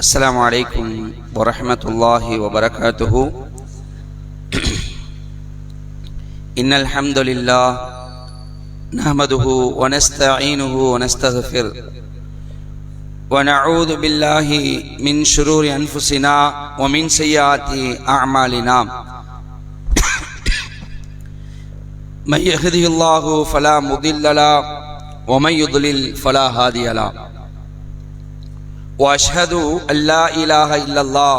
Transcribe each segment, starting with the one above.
السلام عليكم ورحمة الله وبركاته. إن الحمد لله نحمده ونستعينه ونستغفره ونعوذ بالله من شرور أنفسنا ومن سيئات أعمالنا. من يهده الله فلا مضل له ومن يضلل فلا هادي له. وأشهد أن لا إله إلا الله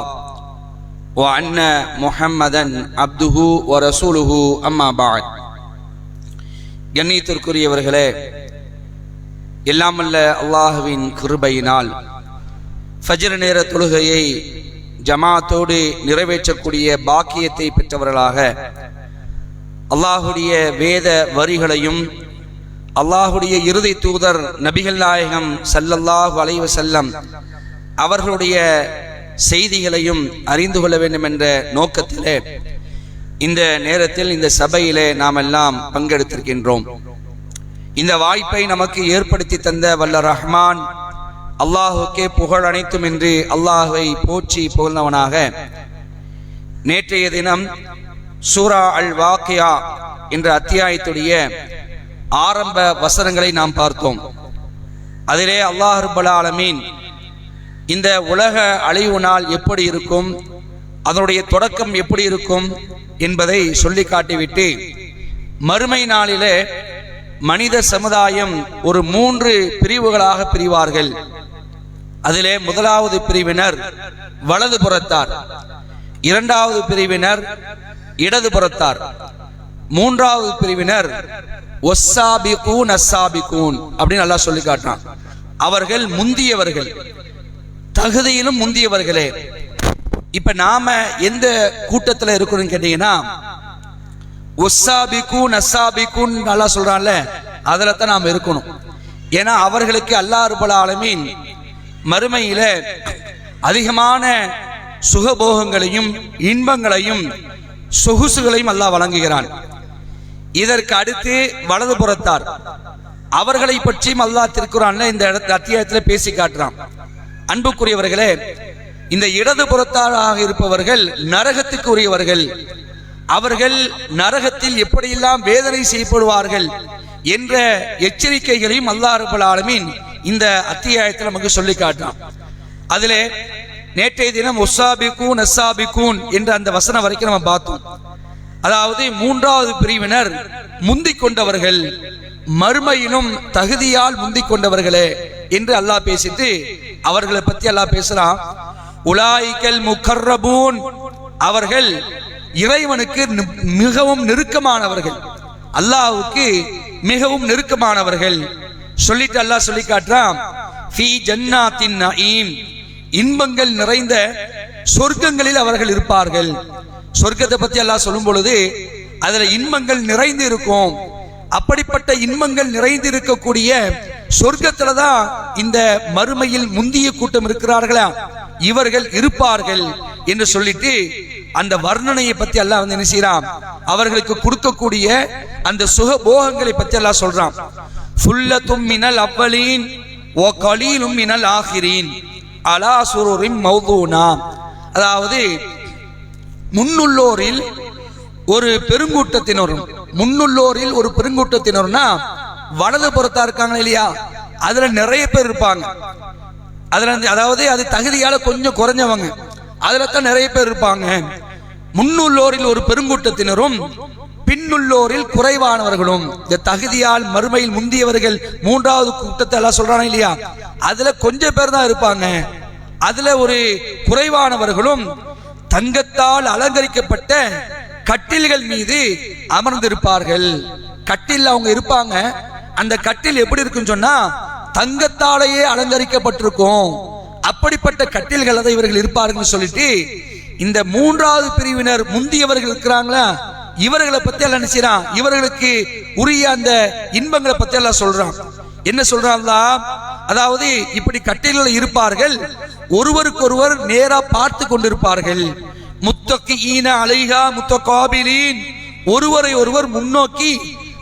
وأن محمدا عبده ورسوله أما بعد. கண்ணியத்திற்குரியவர்களே, எல்லாமல்ல அல்லாஹ்வின் கிருபையினால் ஃபஜ்ர் நேர தொழுகையை ஜமாத்தோடு நிறைவேற்றக்கூடிய பாக்கியத்தை பெற்றவர்களாக அல்லாஹுடைய வேத வரிகளையும் அல்லாஹுடைய இறுதி தூதர் நபிகள் நாயகம் ஸல்லல்லாஹு அலைஹி வஸல்லம் அவர்களுடைய செய்திகளையும் அறிந்து கொள்ள வேண்டும் என்ற நோக்கத்திலே இந்த நேரத்தில் இந்த சபையிலே நாம் எல்லாம் பங்கெடுத்திருக்கின்றோம். இந்த வாய்ப்பை நமக்கு ஏற்படுத்தி தந்த வல்ல ரஹ்மான் அல்லாஹுக்கே புகழ் அனைத்தும் என்று அல்லாஹை போற்றி புகழ்ந்தவனாக, நேற்றைய தினம் சூரா அல் வாக்கியா என்ற அத்தியாயத்துடைய ஆரம்ப வசனங்களை நாம் பார்த்தோம். அதிலே அல்லாஹ் ரப்பல் ஆலமீன் இந்த உலக அழிவு நாள் எப்படி இருக்கும், அதனுடைய தொடக்கம் எப்படி இருக்கும் என்பதை சொல்லி காட்டிவிட்டு, மறுமை நாளிலே மனித சமுதாயம் ஒரு 3 பிரிவுகளாக பிரிவார்கள். அதிலே முதலாவது பிரிவினர் வலது புறத்தார், இரண்டாவது பிரிவினர் இடது புறத்தார், மூன்றாவது பிரிவினர் ஒஸ்ஸாபிகூன் அஸ்ஸாபிகூன் அப்படின்னு அல்லாஹ் சொல்லி காட்டுறான். அவர்கள் முந்தியவர்கள், தகுதியிலும் முந்தியவர்களே. இப்ப நாம எந்த கூட்டத்தில் இருக்கிறோம் கேட்டீங்கன்னா, ஒஸ்ஸாபிகூன் அஸ்ஸாபிகூன் அல்லாஹ் சொல்றான்ல, அதுல தான் நாம் இருக்கணும். ஏன்னா அவர்களுக்கு அல்லாஹ் ரப்பல் ஆலமீன் மறுமையில அதிகமான சுகபோகங்களையும் இன்பங்களையும் சொகுசுகளையும் அல்லாஹ் வழங்குகிறான். இதற்கு அடுத்து வலது புறத்தார், அவர்களை பற்றியும் அல்லாஹ் திருக்குறான்ல இந்த அத்தியாயத்தில் பேசி காட்டுறான். அன்புக்குரியவர்களே, இந்த இடது புறத்தாராக இருப்பவர்கள் நரகத்துக்கு உரியவர்கள். அவர்கள் நரகத்தில் எப்படியெல்லாம் வேதனை செய்யப்படுவார்கள் என்ற எச்சரிக்கைகளையும் அல்லாஹ் ரப்பல் ஆலமீன் இந்த அத்தியாயத்தில் நமக்கு சொல்லி காட்டுறான். அதிலே நேற்றைய தினம் ஒஸ்ஸாபிகூன் அஸ்ஸாபிகூன் என்ற அந்த வசனம் வரைக்கும் நம்ம பார்த்தோம். அதாவது மூன்றாவது பிரிவினர் முந்திக் கொண்டவர்கள், மறுமையிலும் தகுதியால் முந்திக் கொண்டவர்களே என்று அல்லாஹ் பேசிட்டு அவர்களை பத்தி அல்லாஹ் பேசுறான். உலாயிகல் முகர்ரபூன், அவர்கள் இறைவனுக்கு மிகவும் நெருக்கமானவர்கள், அல்லாஹ்வுக்கு மிகவும் நெருக்கமானவர்கள் சொல்லிட்டு அல்லாஹ் சொல்லி காட்டுறான். ஃபீ ஜன்னாத்தின் நஈம், இன்பங்கள் நிறைந்த சொர்க்கங்களில் அவர்கள் இருப்பார்கள். சொர்க்கத்தை பத்தி அல்லாஹ் சொல்லும் பொழுது அதுல இன்பங்கள் நிறைந்து இருக்கும். அப்படிப்பட்ட இன்பங்கள் நிறைந்து இருக்கக்கூடிய சொர்க்கத்துலதான் இந்த மறுமையில் முந்திய கூட்டம் இருக்கிறார்களா, இவர்கள் இருப்பார்கள் என்று சொல்லிட்டு அந்த வர்ணனையை பத்தி அல்லாஹ் வந்து என்ன செய்றான், அவர்களுக்கு கொடுக்கக்கூடிய அந்த சுகபோகங்களை பத்தி அல்லாஹ் சொல்றான். ஃபுல்லத்தும் மினல் அவ்வலீன் வ கலீலும் மினல் ஆகிரீன் அலா சுருரின் மௌதூனா. அதாவது முன்னுள்ளோரில் ஒரு பெருங்கூட்டத்தினரும், முன்னுள்ளோரில் ஒரு பெருங்கூட்டத்தினர்னா வலது புறத்தா இருக்காங்க இல்லையா, அதுல நிறைய பேர் இருப்பாங்க. அதுல அதாவது அது தகுதியால கொஞ்சம் குறைஞ்சவங்க, அதுல தான் நிறைய பேர் இருப்பாங்க. முன்னுள்ளோரில் ஒரு பெருங்கூட்டத்தினரும் பின்னுள்ளோரில் குறைவானவர்களும். இந்த தகுதியால் மறுமையில் முந்தியவர்கள் மூன்றாவது கூட்டத்தை எல்லாம் சொல்றாங்க இல்லையா, அதுல கொஞ்சம் பேர் தான் இருப்பாங்க. அதுல ஒரு குறைவானவர்களும் தங்கத்தால் அலங்கரிக்கப்பட்ட கட்டில்கள் மீது அமர்ந்திருப்பார்கள். கட்டில் அவங்க இருப்பாங்க. அந்த கட்டில் எப்படி இருக்குன்னு சொன்னா தங்கத்தாலேயே அலங்கரிக்கப்பட்டிருக்கும். அப்படிப்பட்ட கட்டில்கள் அதை இவர்கள் இருப்பார்கள் சொல்லிட்டு இந்த மூன்றாவது பிரிவினர் முந்தியவர்கள் இருக்கிறாங்களா, இவர்களை பத்தி எல்லாம் நினைச்சான், இவர்களுக்கு உரிய அந்த இன்பங்களை பத்தி எல்லாம் சொல்றான். என்ன சொல்றாங்களா, அதாவது இப்படி கட்டில்கள் இருப்பார்கள், ஒருவருக்கொருவர் நேரா பார்த்து கொண்டிருப்பார்கள். முத்தகீன அலைஹா முத்தகாபிலீன், ஒருவரை ஒருவர் முன்னோக்கி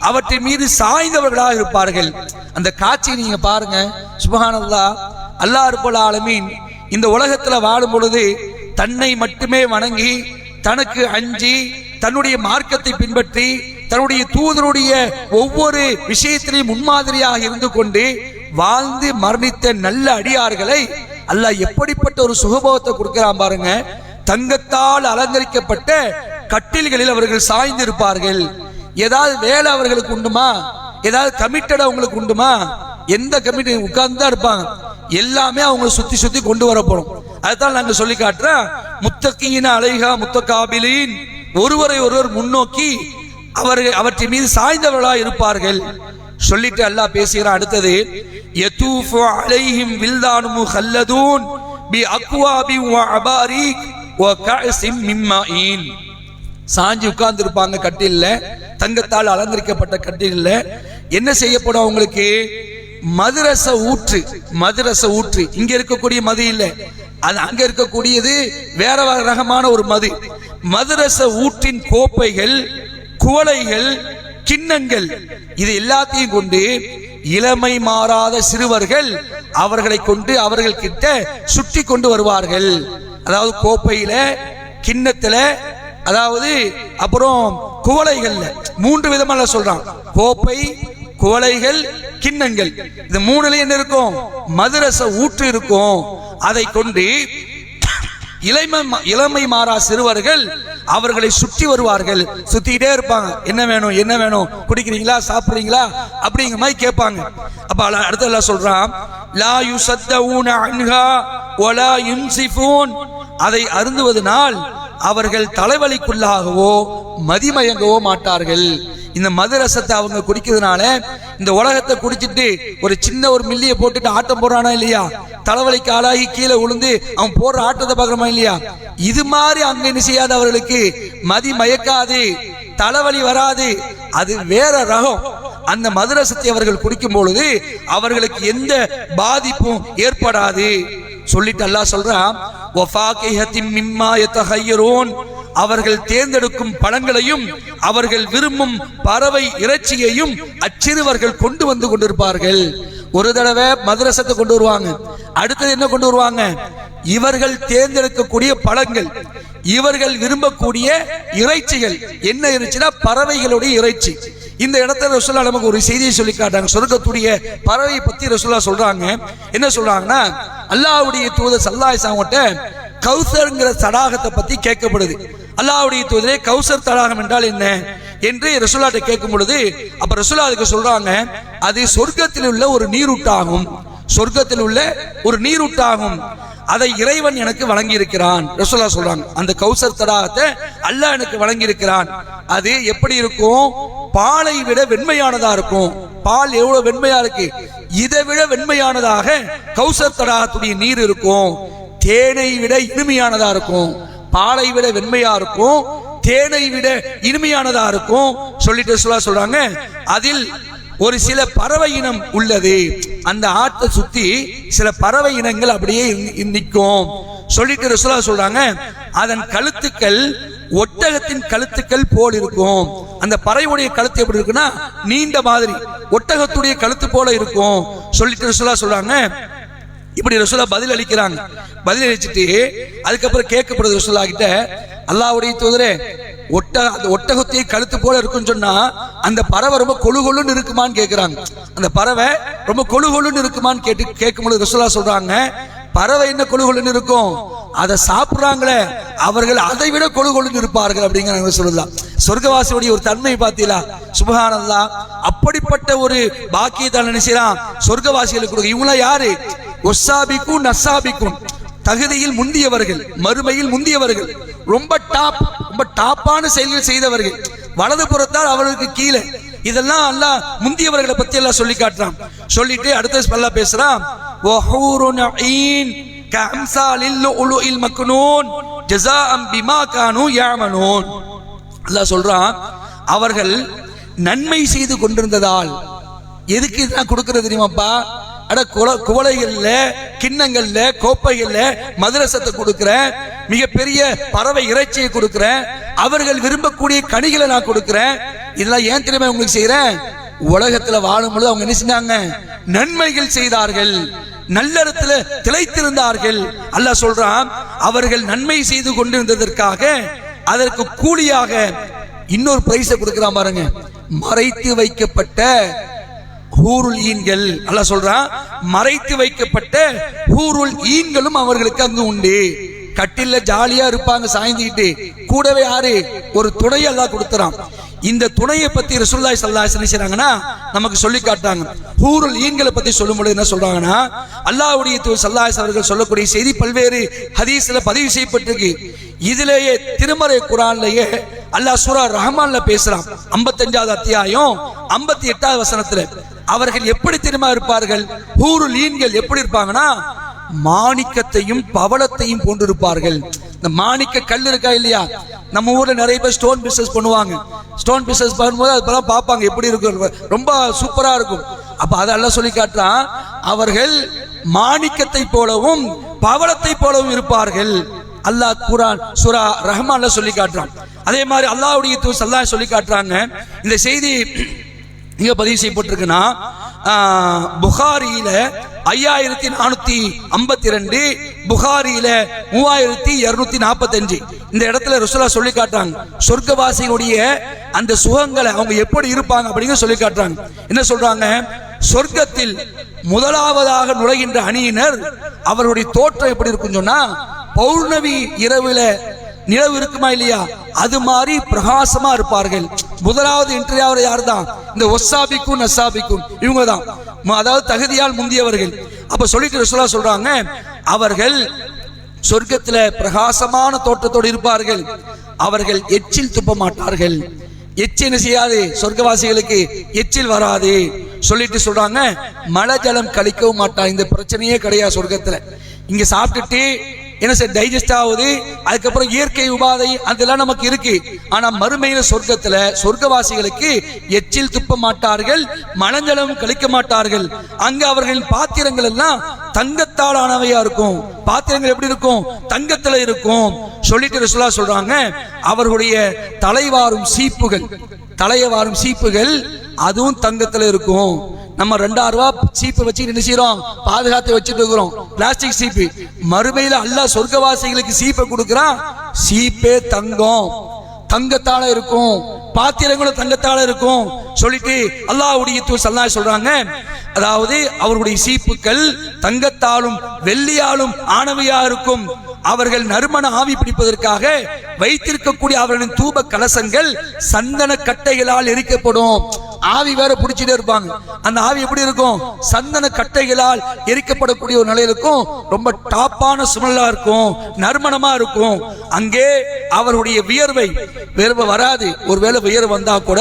அவற்றின் மீது சாய்ந்தவர்களாக இருப்பார்கள். அந்த காட்சியை நீங்க பாருங்க. சுப்ஹானல்லாஹ், அல்லாஹ் ரப்பல் ஆலமீன் இந்த உலகத்துல வாழும் பொழுது தன்னை மட்டுமே வணங்கி, தனக்கு அஞ்சி, தன்னுடைய மார்க்கத்தை பின்பற்றி, தன்னுடைய தூதருடைய ஒவ்வொரு விஷயத்திலையும் முன்மாதிரியாக இருந்து கொண்டு வாழ்ந்து மரணித்த நல்ல அடியார்களை அல்லாஹ் எப்படிப்பட்ட ஒரு சுகபோகத்தை கொடுக்கிறான் பாருங்க. தங்கத்தால் அலங்கரிக்கப்பட்ட கட்டில்களில் அவர்கள் சாய்ந்திருப்பார்கள். ஏதாவது வேலை அவர்களுக்கு உண்டுமா? ஏதாவது கமிட்டட் அவங்களுக்கு உண்டுமா? எந்த கமிட்டி உட்கார்ந்து தான் இருப்பாங்க. எல்லாமே அவங்க சுத்தி சுத்தி கொண்டு வரப்படும். அதுதான் நாங்க சொல்லி காட்டுறோம். முத்தகீன அலைஹா முத்தகாபிலீன், ஒருவரை ஒருவர் முன்னோக்கி அவற்றின் மீது சாய்ந்தவர்களாக இருப்பார்கள் சொல்லிட்டு அல்லாஹ் பேசுகிறான். அடுத்தது, யதூஃபு அலைஹிம் வில்தானும் முஹல்லதூன் பி அக்வாபி வ அபாரிக் வ கஅஸிம் மின் மாயின். சாஞ்சி உட்கார்ந்து இருப்பாங்க கட்டில்ல, தங்கத்தால் அலங்கரிக்கப்பட்ட கட்டில்ல. என்ன செய்யப்படும் அவங்களுக்கு? மதுரச ஊற்று. மதுரச ஊற்று இங்க இருக்கக்கூடிய மது இல்ல, அது அங்க இருக்கக்கூடியது வேற ரகமான ஒரு மது. மதுரச ஊற்றின் கோப்பைகள், குவளைகள், கிண்ணங்கள், இது எல்லாத்தையும் கொண்டு இளமை மாறாத சிறுவர்கள் அவர்களை கொண்டு அவர்கள் கிட்ட சுற்றி கொண்டு வருவார்கள். அதாவது கோப்பையில, கிண்ணத்துல, அதாவது அப்புறம் குவளைகள்ல 3 விதமா சொல்றான். கோப்பை, குவளைகள், கிண்ணங்கள், இந்த 3ல என்ன இருக்கும்? மதுரச ஊற்று இருக்கும். அதை கொண்டு இளமை மாறா சிறுவர்கள் அவர்களை சுற்றி வருவார்கள். சுத்திக்கிட்டே இருப்பாங்க. என்ன வேணும், என்ன வேணும், குடிக்கிறீங்களா, சாப்பிடுறீங்களா அப்படிங்கிற மாதிரி கேட்பாங்க. அப்ப அடுத்து எல்லாம் சொல்றான், லா யுசத்தஊன அன்ஹா வலா யுன்சிஃபூன், அதை அருந்துவதனால் அவர்கள் தலைவலிக்குள்ளாகவோ மதிமயங்கவோ மாட்டார்கள். இந்த மதுரசத்தை அவங்க குடிக்கிறதுனால, இந்த உலகத்தை குடிச்சிட்டு ஒரு சின்ன ஒரு மில்லியை போட்டுட்டு ஆட்டம் போடுறானா இல்லையா, தலைவலிக்கு ஆளாகி கீழே விழுந்து அவன் போடுற ஆட்டத்தை பார்க்கறமா இல்லையா, இது மாதிரி அங்க என்ன செய்யாத அவர்களுக்கு மதி மயக்காது, தலைவலி வராது. அது வேற ரகம். அந்த மதுரசத்தை அவர்கள் குடிக்கும் பொழுது அவர்களுக்கு எந்த பாதிப்பும் ஏற்படாது சொல்லிட்டு அல்லாஹ் சொல்றான், வஃபாகிஹத்தின் மிம்மா யதஹய்யரூன், அவர்கள் தேர்ந்தெடுக்கும் பழங்களையும் அவர்கள் விரும்பும் பறவை இறைச்சியையும் அச்சிறுவர்கள் கொண்டு வந்து கொண்டிருப்பார்கள். ஒரு தடவை மதுரசத்தை கொண்டு வருவாங்க, அடுத்தது என்ன கொண்டு வருவாங்க? இவர்கள் தேர்ந்தெடுக்கக்கூடிய பழங்கள், இவர்கள் விரும்பக்கூடிய இறைச்சிகள். என்ன இறைச்சினா பறவைகளுடைய இறைச்சி. இந்த இடத்துல ரசூலுல்லாஹ் நமக்கு ஒரு செய்தியை சொல்லி காட்டாங்க. சொர்க்கத்துடைய பறவை பத்தி ரசூலுல்லாஹ் சொல்றாங்க. என்ன சொல்றாங்கன்னா, அல்லாஹ்வுடைய தூதர் ஸல்லல்லாஹு அலைஹி வஸல்லம் கௌசர்ங்கிற தடாகத்தை பத்தி கேட்கப்படுது. அல்லாஹ்வுடைய தூதரே, கௌசர் தடாகம் என்றால் என்ன என்று ரசூலுல்லாஹ்ட்ட கேட்கும் பொழுது, அப்ப ரசூலுல்லாஹ் அதுக்கு சொல்றாங்க, அது சொர்க்கத்தில் உள்ள ஒரு நீரூட்டாகும். சொர்க்கத்தில் உள்ள ஒரு நீரூட்டாகும். அதை இறைவன் எனக்கு வழங்கி இருக்கிறான் ரசூலுல்லாஹ் சொல்றாங்க. அந்த கௌசர் தடாகத்தை அல்லாஹ் எனக்கு வழங்கி இருக்கிறான். அது எப்படி இருக்கும்? பாலை விட வெண்மையானதா இருக்கும். பால் எவ்வளவு வெண்மையா இருக்கு, இதை விட வெண்மையானதாக கௌசர் தடாகத்துடைய நீர் இருக்கும். தேனை விட இனிமையானதா இருக்கும். பாலை விட வெண்மையா இருக்கும், தேனை விட இனிமையானதா இருக்கும் சொல்லிட்டு சொல்றாங்க. அதில் ஒரு சில பறவை இனம் உள்ளது. அந்த ஆட்டை சுத்தி சில பறவை இனங்கள் அப்படியே நிற்கும் சொல்லிட்டு ரசூலுல்லாஹ் சொல்றாங்க. அதன் கழுத்துக்கள் ஒட்டகத்தின் கழுத்துக்கள் போல் இருக்கும். அந்த பறவையுடைய கழுத்து எப்படி இருக்குன்னா நீண்ட மாதிரி ஒட்டகத்துடைய கழுத்து போல இருக்கும் சொல்லிட்டு ரசூலுல்லாஹ் சொல்றாங்க. இப்படி ரசூலுல்லாஹ் பதில் அளிக்கிறாங்க. பதில் அளிச்சுட்டு அதுக்கப்புறம் கேட்கப்படுது ரசூலுல்லாஹ் கிட்ட, அல்லாஹ்வுடைய தூதரே, ஒட்டகத்தை கழுத்து போல இருக்குன்னு சொன்னா அந்த பறவை ரொம்ப கொழு கொழுன்னு இருக்குமான்னு கேட்கிறாங்க. அந்த பறவை ரொம்ப கொழு கொழுன்னு இருக்குமான்னு கேட்கும்போது ரசூலுல்லாஹ் சொல்றாங்க, பறவை என்ன கொழு கொழுன்னு இருக்கும், அதை சாப்பிடுறாங்களே அவர்கள் அதை விட கொழு கொழுன்னு இருப்பார்கள் அப்படிங்கிற சொல்லலாம். சொர்க்கவாசியுடைய ஒரு தன்மை பார்த்தீங்களா, சுப்ஹானல்லாஹ். அப்படிப்பட்ட ஒரு பாக்கியத்தை நினைச்சான் சொர்க்கவாசிகளுக்கு கொடுக்க. இவங்கள யாரு? ஒஸ்ஸாபிக்கும் நஸ்ஸாபிக்கும், தகுதியில் முந்தியவர்கள், மறுமையில் முந்தியவர்கள், ரொம்ப டாப்பான செயல்கள் செய்தவர்கள், வலது புறத்தால் அவர்களுக்கு கீழே. இதெல்லாம் அல்லாஹ் முந்தியவர்களை பத்தி எல்லாம் சொல்லி காட்டுறான். சொல்லிட்டு அடுத்த அல்லாஹ் பேசுறான், வஹூருன் ஈன் கஅம்சாலில் லுஉலுஇல் மக்னூன் ஜஸாஅம் பிமா கானூ யஅமலூன். அல்லாஹ் சொல்றான், அவர்கள் நன்மை செய்து கொண்டிருந்ததால். எதுக்கு இதெல்லாம் கொடுக்கிறது தெரியுமாப்பா? அட குவளைகள்ல, கிண்ணங்கள்ல, கோப்பைகள்ல மதுரசத்தை கொடுக்கிறேன், மிகப்பெரிய பறவை இறைச்சியை கொடுக்கிறேன், அவர்கள் விரும்பக்கூடிய கனிகளை நான் கொடுக்கிறேன். இதெல்லாம் ஏன் தெரியுமா உங்களுக்கு செய்யறேன்? உலகத்துல வாழும் பொழுது அவங்க என்ன செஞ்சாங்க? நன்மைகள் செய்தார்கள். நல்லறத்துல திளைத்திருந்தார்கள். அல்லாஹ் சொல்றான், அவர்கள் நன்மை செய்து கொண்டிருந்ததற்காக அதற்கு கூலியாக இன்னொரு பிரைஸை கொடுக்கிறான் பாருங்க. மறைத்து வைக்கப்பட்ட ஹூருல் ஈன்கள். அல்லாஹ் சொல்றான், மறைத்து வைக்கப்பட்ட ஹூருல் ஈன்களும் அவர்களுக்கு அங்கு உண்டு. கட்டில ஜாலியா இருப்பாங்க சாய்ந்துக்கிட்டு, கூடவே யாரு ஒரு துணை அல்லாஹ் கொடுத்துறான். இந்த துணையை பத்தி ரசூலுல்லாஹி ஸல்லல்லாஹு அலைஹி வஸல்லம் செய்றாங்கன்னா நமக்கு சொல்லி காட்டாங்க. ஹூருல் ஈன்களை பத்தி சொல்லும்போது என்ன சொல்றாங்கன்னா, அல்லாஹ்வுடைய தூதர் ஸல்லல்லாஹு அலைஹி அவர்கள் சொல்லக்கூடிய செய்தி பல்வேறு ஹதீஸ்ல பதிவு செய்யப்பட்டிருக்கு. இதிலேயே திருமறை குர்ஆன்லயே அல்லாஹ் சூரா ரஹ்மான்ல பேசுறான். 55வது அத்தியாயம் 58வது வசனத்துல அவர்கள் எப்படி தெரியுமா இருப்பார்கள்? ஹூருல் ஈன்கள் எப்படி இருப்பாங்கன்னா, மாணிக்கத்தையும் பவளத்தையும் போன்றிருப்பார்கள். இந்த மாணிக்க கல் இருக்கா இல்லையா, நம்ம ஊர்ல நிறைய பேர் ஸ்டோன் பிசினஸ் பண்ணுவாங்க. ஸ்டோன் பிசினஸ் பண்ணும்போது அதெல்லாம் பார்ப்பாங்க, எப்படி இருக்கும், ரொம்ப சூப்பரா இருக்கும். அப்ப அதெல்லாம் சொல்லி காட்டுறான், அவர்கள் மாணிக்கத்தை போலவும் பவளத்தை போலவும் இருப்பார்கள். அல்லாஹ் குர்ஆன் சூரா ரஹ்மான்ல சொல்லி காட்டுறான். அதே மாதிரி அல்லாஹ்வுடைய தூதர் ஸல்லல்லாஹு அலைஹி சொல்லி காட்டுறாங்க. இந்த செய்தி இங்க பதிவு செய்யப்பட்டிருக்குன்னா, புகாரியில 5452, புகாரியில 3245 இந்த இடத்துல ரசூலுல்லாஹ் சொல்லி காட்டுறாங்க. சொர்க்கவாசிகளுடைய அந்த சுகங்களை அவங்க எப்படி இருப்பாங்க அப்படிங்கிற சொல்லி காட்டுறாங்க. என்ன சொல்றாங்க? சொர்க்கத்தில் முதலாவதாக நுழைகின்ற அணியினர் அவருடைய தோற்றம் எப்படி இருக்கும் சொன்னா, பௌர்ணமி இரவுல நிலவு இருக்குமா இல்லையா, அது மாதிரி பிரகாசமா இருப்பார்கள். முதலாவது இன்றையாவது யார் தான்? இந்த ஒசாபிக்கும் நசாபிக்கும் இவங்க தான், அதாவது தகுதியால் முந்தியவர்கள். அப்ப சொல்லிட்டு ரசூலுல்லாஹ் சொல்றாங்க, அவர்கள் சொர்க்கத்துல பிரகாசமான தோற்றத்தோடு இருப்பார்கள். அவர்கள் எச்சில் துப்ப மாட்டார்கள். எச்சில் செய்யாது, சொர்க்கவாசிகளுக்கு எச்சில் வராது. சொல்லிட்டு சொல்றாங்க, மழை ஜலம் கழிக்கவும் மாட்டாங்க. இந்த பிரச்சனையே கிடையாது சொர்க்கத்துல. இங்க சாப்பிட்டுட்டு என்ன சார் டைஜஸ்ட் ஆகுது, அதுக்கப்புறம் இயற்கை உபாதை அதெல்லாம் நமக்கு இருக்கு. ஆனா மறுமையில சொர்க்கத்துல சொர்க்கவாசிகளுக்கு எச்சில் துப்ப மாட்டார்கள், மலஞ்சலம் கழிக்க மாட்டார்கள். அங்க அவர்களின் பாத்திரங்கள் எல்லாம் தங்கத்தால் ஆனவையா இருக்கும். பாத்திரங்கள் எப்படி இருக்கும்? தங்கத்துல இருக்கும். சொல்லிட்டு ரசூலுல்லாஹ் சொல்றாங்க, அவர்களுடைய தலைவாரும் சீப்புகள், தலையவாரும் சீப்புகள் அதுவும் தங்கத்துல இருக்கும். நம்ம 2000 ரூபாய் சீப்பு வச்சு என்ன செய்யறோம்? பாதுகாத்து வச்சுட்டு இருக்கிறோம், பிளாஸ்டிக் சீப்பு. மறுமையில அல்லாஹ் சொர்க்கவாசிகளுக்கு சீப்பை கொடுக்கிறான். சீப்பே தங்கம், தங்கத்தால இருக்கும். பாத்திரங்களும் தங்கத்தால இருக்கும். சொல்லிட்டு அல்லாஹ்வுடைய தூதர் ஸல்லல்லாஹு அலைஹி சொல்றாங்க, அதாவது அவர்களுடைய சீப்புக்கள் தங்கத்தாலும் வெள்ளியாலும் ஆனவையா இருக்கும். அவர்கள் நறுமண ஆவி பிடிப்பதற்காக வைத்திருக்கக்கூடிய அவர்களின் தூப கலசங்கள் சந்தன கட்டைகளால் எரிக்கப்படும். ஆவி வேற பிடிச்சிட்டே இருப்பாங்க. அந்த ஆவி எப்படி இருக்கும்? சந்தன கட்டைகளால் எரிக்கப்படக்கூடிய ஒரு நிலையில் இருக்கும். ரொம்ப டாப்பான ஸ்மெல்லா இருக்கும், நறுமணமா இருக்கும். அங்கே அவருடைய வியர்வை வராது. ஒருவேளை வியர்வை வந்தா கூட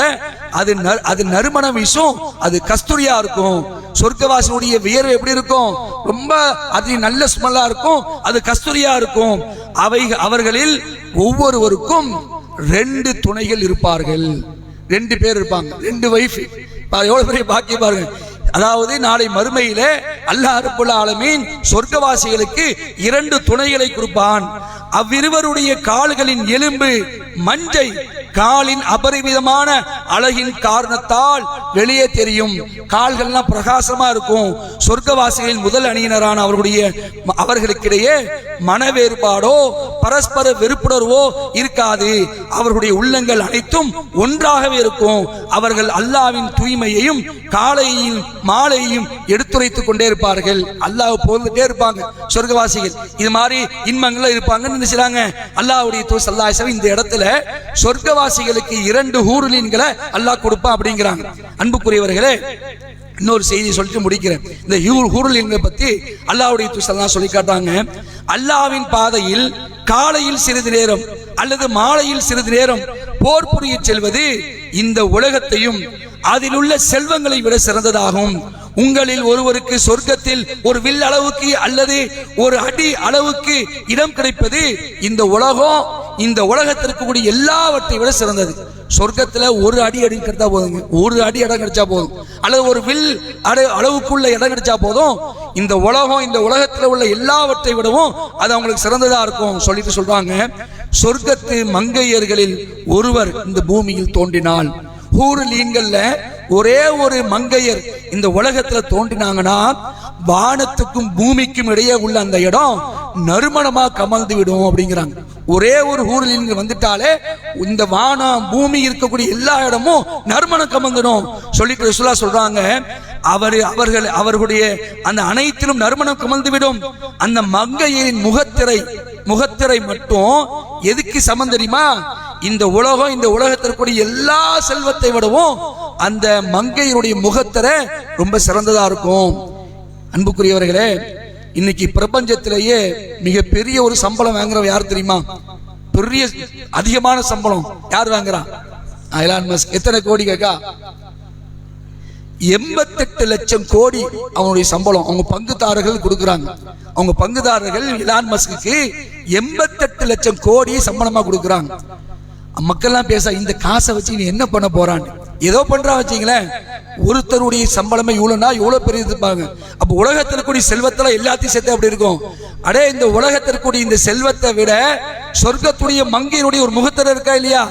அது நறுமணம் வீசும், அது கஸ்தூரியா இருக்கும். சொர்க்கவாசியுடைய வியர்வை எப்படி இருக்கும்? ரொம்ப அது நல்ல ஸ்மெல்லா இருக்கும், அது கஸ்தூரியா இருக்கும். அவர்களில் ஒவ்வொருவருக்கும் 2 துணைகள் இருப்பார்கள். 2 பேர் இருப்பாங்க, 2 வைஃப். எவ்வளவு பெரிய பாக்கியம் பாருங்க. அதாவது நாளை மறுமையில அல்லாஹ் ரப்பல் ஆலமீன் சொர்க்கவாசிகளுக்கு 2 துணைகளை கொடுப்பான். அவ்விருவருடைய கால்களின் எலும்பு மஞ்சை காலின் அபரிமிதமான அழகின் காரணத்தால் வெளியே தெரியும். கால்கள்லாம் பிரகாசமா இருக்கும். சொர்க்கவாசிகளின் முதல் அணியினரான அவர்களுக்கிடையே மன வேறுபாடோ பரஸ்பர வெறுப்புணர்வோ இருக்காது. அவர்களுடைய உள்ளங்கள் அனைத்தும் ஒன்றாகவே இருக்கும். அவர்கள் அல்லாஹ்வின் தூய்மையையும் காலையையும் மாலையையும் எடுத்துரைத்துக் கொண்டே இருப்பார்கள். அல்லாஹ் போந்துட்டே இருப்பாங்க சொர்க்கவாசிகள். இது மாதிரி இன்பங்கள இருப்பாங்கன்னு நினைச்சாங்க. அல்லாஹ்வுடைய தூதர் ஸல்லல்லாஹு அலைஹி வஸல்லம் இந்த இடத்துல சொர்க்கவாசிகளுக்கு 2 ஹூருலீன்களை அல்லாஹ் கொடுப்பான் அப்படிங்கிறாங்க. அன்புக்குரியவர்களே, இன்னொரு செய்தி சொல்லிட்டு முடிக்கிறேன். இந்த ஹூருலீன்களை பத்தி அல்லாஹ்வுடைய தூதர் ஸல்லல்லாஹு அலைஹி வஸல்லம் சொல்லி காட்டுறாங்க. அல்லாஹ்வின் பாதையில் காலையில் சிறிது நேரம் அல்லது மாலையில் சிறிது நேரம் போர் புரிய செல்வது இந்த உலகத்தையும் அதில் உள்ள செல்வங்களை விட சிறந்ததாகும். உங்களில் ஒருவருக்கு சொர்க்கத்தில் ஒரு வில் அளவுக்கு அல்லது ஒரு அடி அளவுக்கு இடம் கிடைப்பது இந்த உலகத்திற்கு கூடிய எல்லாவற்றை விட சிறந்தது. சொர்க்கத்துல ஒரு அடி கிடைச்சா போதுங்க, ஒரு அடி இடம் கிடைச்சா போதும், அல்லது ஒரு வில் அளவுக்குள்ள இடம் கிடைச்சா போதும். இந்த உலகத்துல உள்ள எல்லாவற்றை விடவும் அது அவங்களுக்கு சிறந்ததா இருக்கும். சொல்லிட்டு சொல்றாங்க, சொர்க்கத்து மங்கையர்களில் ஒருவர் இந்த பூமியில் தோன்றினால், ஹூருலீன்கள்ல ஒரே ஒரு மங்கையர் இந்த உலகத்துல தோன்றினாங்கன்னா வானத்துக்கும் பூமிக்கும் இடையே உள்ள அந்த இடம் நறுமணமா கமழ்ந்து விடும் அப்படிங்கிறாங்க. ஒரே ஒரு ஊரில் இங்கு வந்துட்டாலே இந்த வானம் பூமி இருக்கக்கூடிய எல்லா இடமும் நறுமணம் கமழ்ந்துடும் சொல்லிட்டு ரசூலுல்லாஹ் சொல்றாங்க. அவர்களுடைய அந்த அனைத்திலும் நறுமணம் கமழ்ந்துவிடும். அந்த மங்கையின் முகத்திரை மட்டும் எதுக்கு சமம் தெரியுமா? இந்த உலகம், இந்த உலகத்திற்குரிய எல்லா செல்வத்தை விடவும் அந்த மங்கையினுடைய முகத்திரை ரொம்ப சிறந்ததா இருக்கும். அன்புக்குரியவர்களே, இன்னைக்கு பிரபஞ்சத்திலேயே மிகப்பெரிய ஒரு சம்பளம் வாங்குறவ யார் தெரியுமா? பெரிய அதிகமான சம்பளம் யார் வாங்குறா? Elon Musk. எத்தனை கோடி கேக்கா? 88 லட்சம் கோடி அவனுடைய சம்பளம் அவங்க பங்குதாரர்கள் கொடுக்குறாங்க. அவங்க பங்குதாரர்கள் எலான் மஸ்க்கு 88 லட்சம் கோடி சம்பளமா கொடுக்குறாங்க. மக்கள்லாம் பேச இந்த காசை வச்சு நீ என்ன பண்ண போறான்னு ஏதோ பண்றா வச்சீங்களேன். ஒருத்தருடைய சம்பளமே இவ்வளவுனா எவ்வளவு பெரிய இருப்பாங்க. அப்ப உலகத்திற்குரிய செல்வத்துல எல்லாத்தையும் சேர்த்து அப்படி இருக்கும். அடே, இந்த உலகத்திற்குரிய இந்த செல்வத்தை விட சொர்க்கத்துடைய மங்கையினுடைய ஒரு முகத்திரை இருக்கா இல்லையா,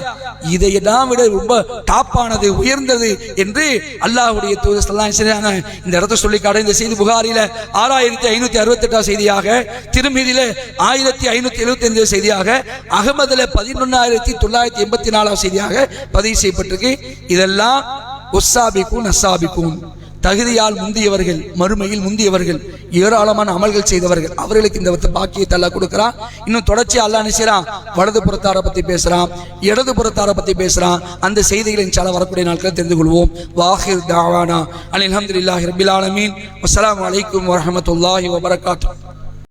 இதையெல்லாம் விட ரொம்ப டாப்பானது, உயர்ந்தது என்று அல்லாஹ்வுடைய தூதர் ஸல்லல்லாஹு அலைஹி வஸல்லம் இந்த இடத்தை சொல்லி காட்ட. இந்த செய்தி புகாரில 6568 செய்தியாக, திருமிதியில 1575 செய்தியாக, அகமதுல 11984 செய்தியாக பதிவு செய்யப்பட்டிருக்கு. இதெல்லாம் உஸ்ஸாபிகூன் அஸ்ஸாபிகூன், தகுதியால் முந்தியவர்கள், மறுமையில் முந்தியவர்கள், ஏராளமான அமல்கள் செய்தவர்கள், அவர்களுக்கு இந்த பாக்கியத்தை அல்லாஹ் கொடுக்கிறான். இன்னும் தொடர்ச்சி அல்லாஹ் நினைச்சான் வலது புறத்தார பத்தி பேசுறான், இடது புறத்தார பத்தி பேசுறான். அந்த செய்திகளை இன்ஷா அல்லாஹ் வரக்கூடிய நாட்களில் தெரிந்து கொள்வோம். வாஹிர் தாவானா அல்ஹம்துலில்லாஹி ரப்பில் ஆலமீன். வஸ்ஸலாமு அலைக்கும் வரஹ்மத்துல்லாஹி வபரகாத்துஹு.